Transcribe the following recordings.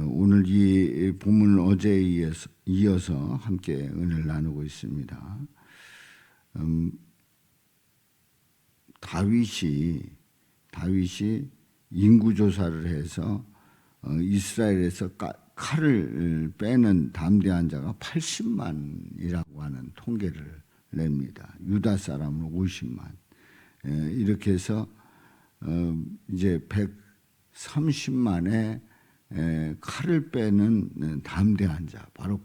오늘 이 본문을 어제에 이어서 함께 은혜를 나누고 있습니다. 다윗이 인구조사를 해서 이스라엘에서 칼을 빼는 담대한 자가 80만이라고 하는 통계를 냅니다. 유다 사람은 50만. 이렇게 해서 이제 130만의 칼을 빼는 담대한 자, 바로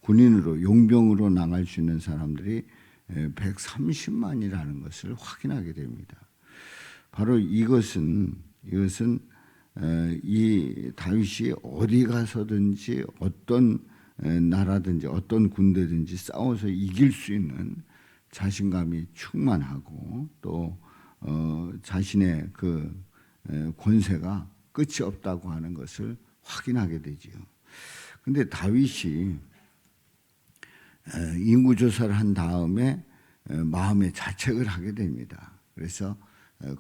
군인으로 용병으로 나갈 수 있는 사람들이 130만이라는 것을 확인하게 됩니다. 바로 이것은 이 다윗이 어디 가서든지 어떤 나라든지 어떤 군대든지 싸워서 이길 수 있는 자신감이 충만하고 또 자신의 그 권세가 끝이 없다고 하는 것을 확인하게 되지요. 그런데 다윗이 인구조사를 한 다음에 마음의 자책을 하게 됩니다. 그래서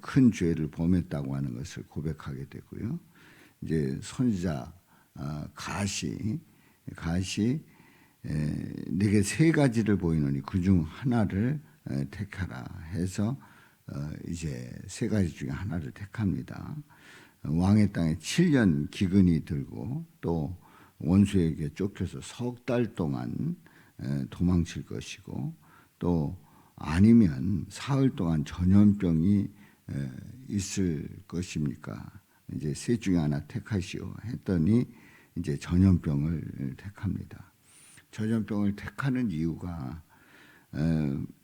큰 죄를 범했다고 하는 것을 고백하게 되고요. 이제 선지자 갓이 내게 세 가지를 보이노니 그중 하나를 택하라 해서 이제 세 가지 중에 하나를 택합니다. 왕의 땅에 7년 기근이 들고 또 원수에게 쫓겨서 석 달 동안 도망칠 것이고 또 아니면 사흘 동안 전염병이 있을 것입니까? 이제 셋 중에 하나 택하시오 했더니 이제 전염병을 택합니다. 전염병을 택하는 이유가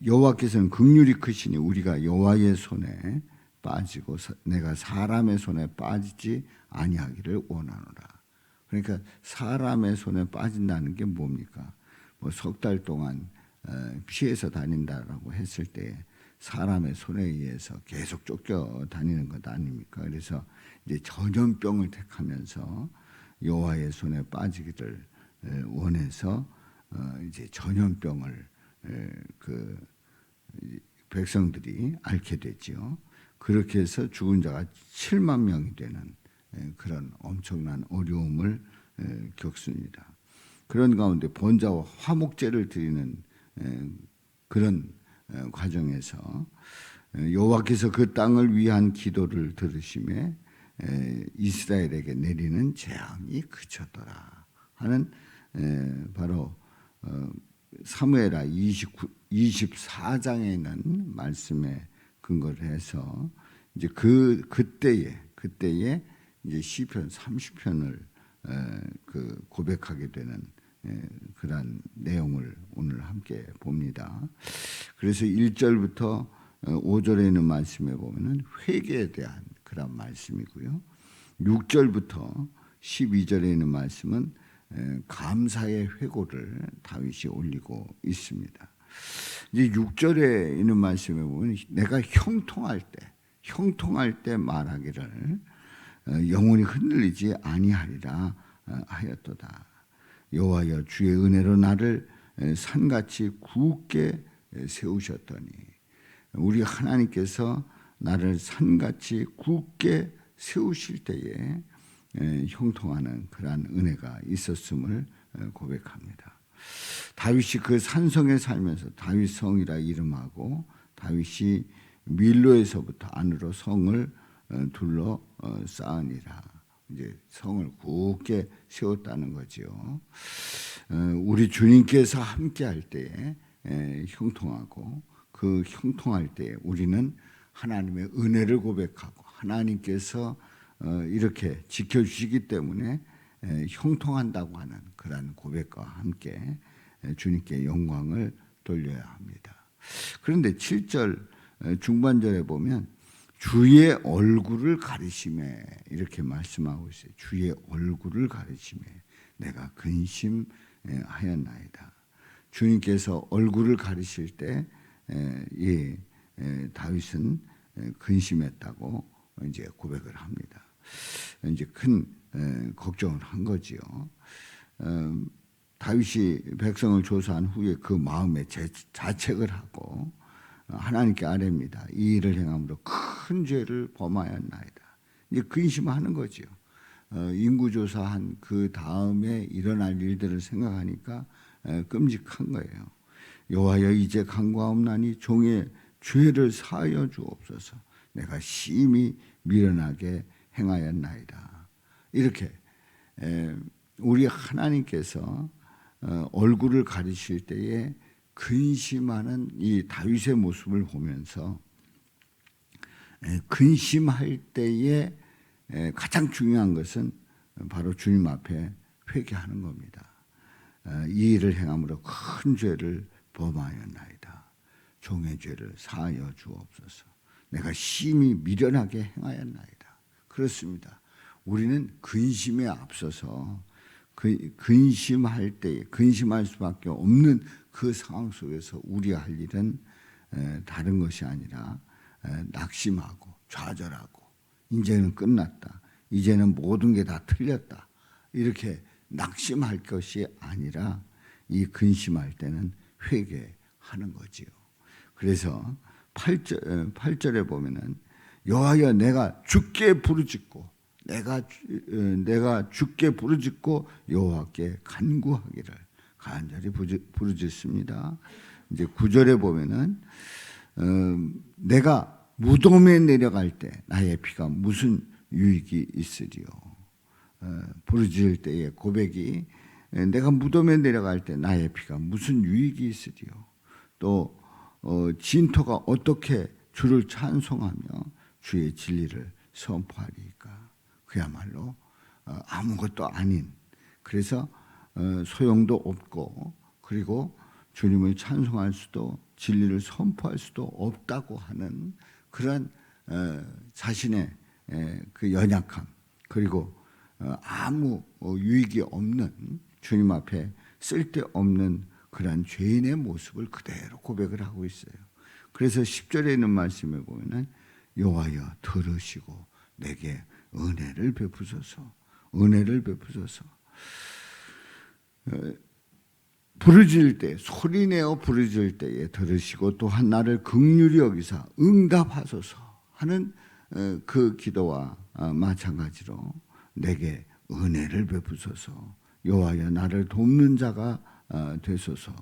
여호와께서는 긍휼이 크시니 우리가 여호와의 손에 빠지고 내가 사람의 손에 빠지지 아니하기를 원하노라. 그러니까 사람의 손에 빠진다는 게 뭡니까? 뭐 석 달 동안 피해서 다닌다라고 했을 때 사람의 손에 의해서 계속 쫓겨 다니는 것 아닙니까? 그래서 이제 전염병을 택하면서 여호와의 손에 빠지기를 원해서 이제 전염병을 그 백성들이 앓게 됐지요. 그렇게 해서 죽은 자가 7만 명이 되는 그런 엄청난 어려움을 겪습니다. 그런 가운데 번제와 화목제를 드리는 그런 과정에서 여호와께서 그 땅을 위한 기도를 들으심에 이스라엘에게 내리는 재앙이 그쳤더라 하는 바로 사무엘하 24장에 있는 말씀에 근거를 해서 이제 그때에 이제 시편 30편을 그 고백하게 되는 그러한 내용을 오늘 함께 봅니다. 그래서 1절부터 5절에 있는 말씀에 보면은 회개에 대한 그런 말씀이고요. 6절부터 12절에 있는 말씀은 감사의 회고를 다윗이 올리고 있습니다. 이제 6절에 있는 말씀에 보면 내가 형통할 때 말하기를 영혼이 흔들리지 아니하리라 하였도다. 여호와여 주의 은혜로 나를 산같이 굳게 세우셨더니 우리 하나님께서 나를 산같이 굳게 세우실 때에 형통하는 그러한 은혜가 있었음을 고백합니다. 다윗이 그 산성에 살면서 다윗성이라 이름하고 다윗이 밀로에서부터 안으로 성을 둘러 쌓으니라. 이제 성을 굳게 세웠다는 거죠. 우리 주님께서 함께할 때에 형통하고 그 형통할 때 우리는 하나님의 은혜를 고백하고 하나님께서 이렇게 지켜주시기 때문에 형통한다고 하는 그러한 고백과 함께 주님께 영광을 돌려야 합니다. 그런데 7절 중반절에 보면 주의 얼굴을 가리심에 이렇게 말씀하고 있어요. 주의 얼굴을 가리심에 내가 근심하였나이다. 주님께서 얼굴을 가리실 때 다윗은 근심했다고 이제 고백을 합니다. 이제 큰 걱정을 한 거지요. 다윗이 백성을 조사한 후에 그 마음에 자책을 하고 하나님께 아뢰입니다. 이 일을 행함으로 큰 죄를 범하였나이다. 이제 근심하는 거죠. 인구조사한 그 다음에 일어날 일들을 생각하니까 끔찍한 거예요. 여호와여 이제 간구하옵나니 종의 죄를 사하여 주옵소서. 내가 심히 미련하게 행하였나이다. 이렇게 우리 하나님께서 얼굴을 가리실 때에 근심하는 이 다윗의 모습을 보면서 근심할 때에 가장 중요한 것은 바로 주님 앞에 회개하는 겁니다. 이 일을 행함으로 큰 죄를 범하였나이다. 종의 죄를 사하여 주옵소서. 내가 심히 미련하게 행하였나이다. 그렇습니다. 우리는 근심에 앞서서 근심할 때 근심할 수밖에 없는 그 상황 속에서 우리가 할 일은 다른 것이 아니라 낙심하고 좌절하고 이제는 끝났다. 이제는 모든 게 다 틀렸다. 이렇게 낙심할 것이 아니라 이 근심할 때는 회개하는 거지요. 그래서 8절에 보면은 여호와여 내가 주께 부르짖고 내가 주께 부르짖고 여호와께 간구하기를 간절히 부르짖습니다. 이제 9절에 보면은 내가 무덤에 내려갈 때 나의 피가 무슨 유익이 있으리요. 부르짖을 때의 고백이 내가 무덤에 내려갈 때 나의 피가 무슨 유익이 있으리요. 또 진토가 어떻게 주를 찬송하며 주의 진리를 선포하리까. 그야말로 아무것도 아닌, 그래서 소용도 없고 그리고 주님을 찬송할 수도 진리를 선포할 수도 없다고 하는 그런 자신의 그 연약함, 그리고 아무 유익이 없는 주님 앞에 쓸데없는 그런 죄인의 모습을 그대로 고백을 하고 있어요. 그래서 10절에 있는 말씀에 보면은 여호와여 들으시고 내게 은혜를 베푸소서. 은혜를 베푸소서. 부르짖을 때, 소리내어 부르짖을 때에 들으시고 또한 나를 긍휼히 여기사 응답하소서 하는 그 기도와 마찬가지로 내게 은혜를 베푸소서. 여호와여 나를 돕는 자가 되소서.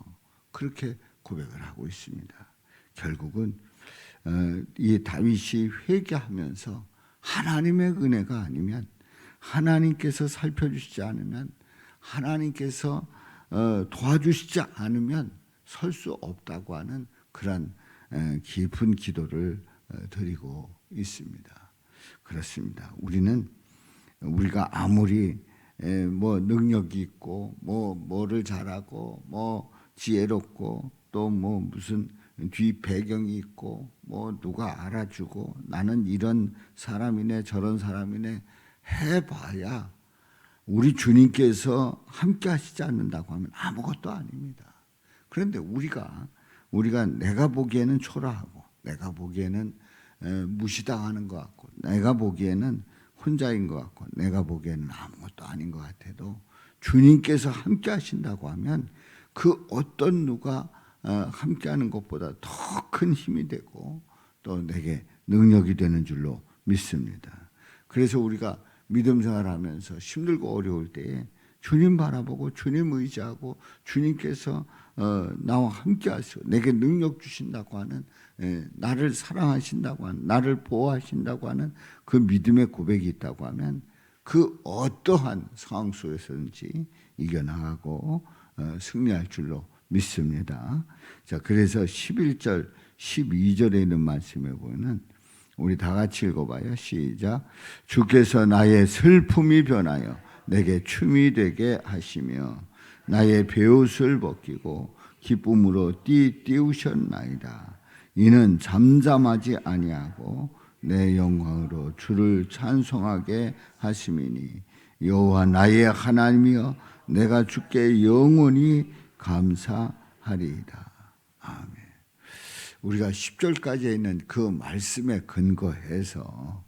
그렇게 고백을 하고 있습니다. 결국은 이 다윗이 회개하면서 하나님의 은혜가 아니면, 하나님께서 살펴주시지 않으면, 하나님께서 도와주시지 않으면 설 수 없다고 하는 그런 깊은 기도를 드리고 있습니다. 그렇습니다. 우리가 아무리 뭐 능력이 있고 뭐를 잘하고 뭐 지혜롭고 또 뭐 무슨 뒤 배경이 있고 뭐 누가 알아주고 나는 이런 사람이네 저런 사람이네 해봐야 우리 주님께서 함께 하시지 않는다고 하면 아무것도 아닙니다. 그런데 우리가 내가 보기에는 초라하고 내가 보기에는 무시당하는 것 같고 내가 보기에는 혼자인 것 같고 내가 보기에는 아무것도 아닌 것 같아도 주님께서 함께 하신다고 하면 그 어떤 누가 함께하는 것보다 더 큰 힘이 되고 또 내게 능력이 되는 줄로 믿습니다. 그래서 우리가 믿음 생활하면서 힘들고 어려울 때에 주님 바라보고 주님 의지하고 주님께서 나와 함께 하시고 내게 능력 주신다고 하는, 나를 사랑하신다고 하는, 나를 보호하신다고 하는 그 믿음의 고백이 있다고 하면 그 어떠한 상황 속에서든지 이겨나가고 승리할 줄로 믿습니다. 자, 그래서 11절, 12절에 있는 말씀에 보면 우리 다 같이 읽어봐요. 시작. 주께서 나의 슬픔이 변하여 내게 춤이 되게 하시며 나의 베옷을 벗기고 기쁨으로 띄우셨나이다. 이는 잠잠하지 아니하고 내 영광으로 주를 찬송하게 하심이니 여호와 나의 하나님이여 내가 주께 영원히 감사하리이다. 아멘. 우리가 10절까지 있는 그 말씀에 근거해서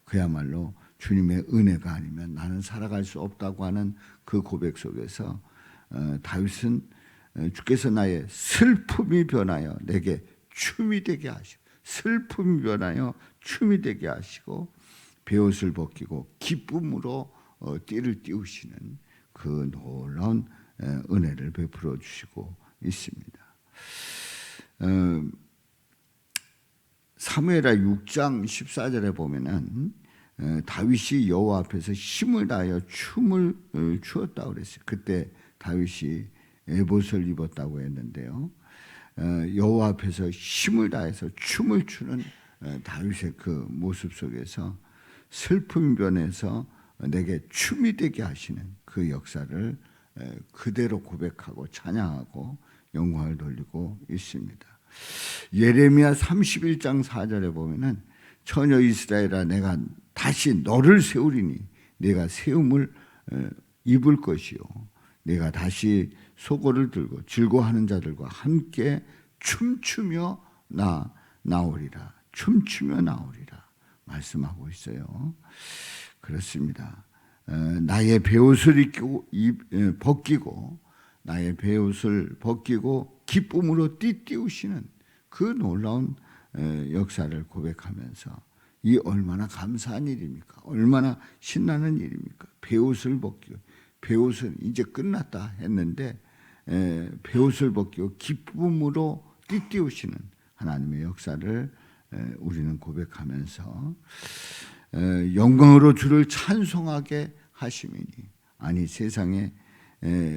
그야말로 주님의 은혜가 아니면 나는 살아갈 수 없다고 하는 그 고백 속에서 다윗은 주께서 나의 슬픔이 변하여 내게 춤이 되게 하시고, 슬픔이 변하여 춤이 되게 하시고 베옷을 벗기고 기쁨으로 띠를 띄우시는 그 놀라운 은혜를 베풀어 주시고 있습니다. 사무엘하 6장 14절에 보면은 다윗이 여호와 앞에서 힘을 다하여 춤을 추었다고 그랬어요. 그때 다윗이 에봇을 입었다고 했는데요. 여호와 앞에서 힘을 다해서 춤을 추는 다윗의 그 모습 속에서 슬픔 변해서 내게 춤이 되게 하시는 그 역사를 그대로 고백하고 찬양하고 영광을 돌리고 있습니다. 예레미야 31장 4절에 보면은 처녀 이스라엘아 내가 다시 너를 세우리니 내가 세움을 입을 것이요 내가 다시 소고를 들고 즐거워하는 자들과 함께 춤추며 나오리라. 춤추며 나오리라 말씀하고 있어요. 그렇습니다. 나의 베옷을 벗기고 나의 베옷을 벗기고 기쁨으로 띠띠우시는 그 놀라운 역사를 고백하면서 이 얼마나 감사한 일입니까? 얼마나 신나는 일입니까? 베옷을 벗기고 베옷은 이제 끝났다 했는데 베옷을 벗기고 기쁨으로 띠띠우시는 하나님의 역사를 우리는 고백하면서 영광으로 주를 찬송하게 하심이니 아니 세상에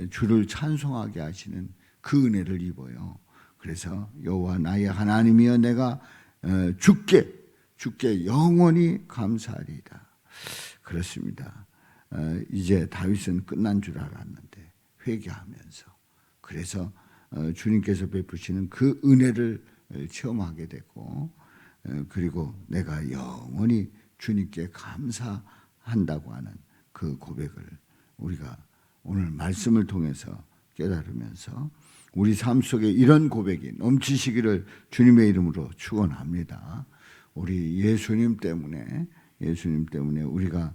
주를 찬송하게 하시는 그 은혜를 입어요. 그래서 여호와 나의 하나님이여 내가 주께 영원히 감사하리이다. 그렇습니다. 이제 다윗은 끝난 줄 알았는데 회개하면서 그래서 주님께서 베푸시는 그 은혜를 체험하게 됐고 그리고 내가 영원히 주님께 감사한다고 하는 그 고백을 우리가 오늘 말씀을 통해서 깨달으면서 우리 삶 속에 이런 고백이 넘치시기를 주님의 이름으로 축원합니다. 우리 예수님 때문에 우리가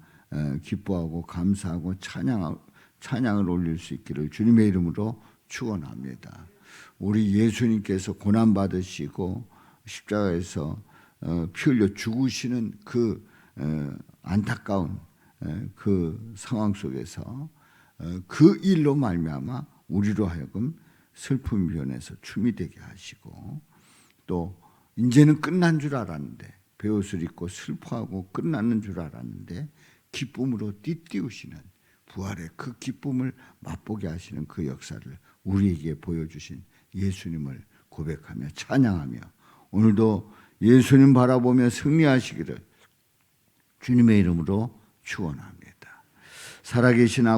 기뻐하고 감사하고 찬양을 올릴 수 있기를 주님의 이름으로 축원합니다. 우리 예수님께서 고난 받으시고 십자가에서 피 흘려 죽으시는 그 안타까운 그 상황 속에서 그 일로 말미암아 우리로 하여금 슬픔이 변해서 춤이 되게 하시고 또 이제는 끝난 줄 알았는데 베옷을 입고 슬퍼하고 끝나는 줄 알았는데 기쁨으로 띠띠우시는 부활의 그 기쁨을 맛보게 하시는 그 역사를 우리에게 보여주신 예수님을 고백하며 찬양하며 오늘도 예수님 바라보며 승리하시기를 주님의 이름으로 축원합니다. 살아계신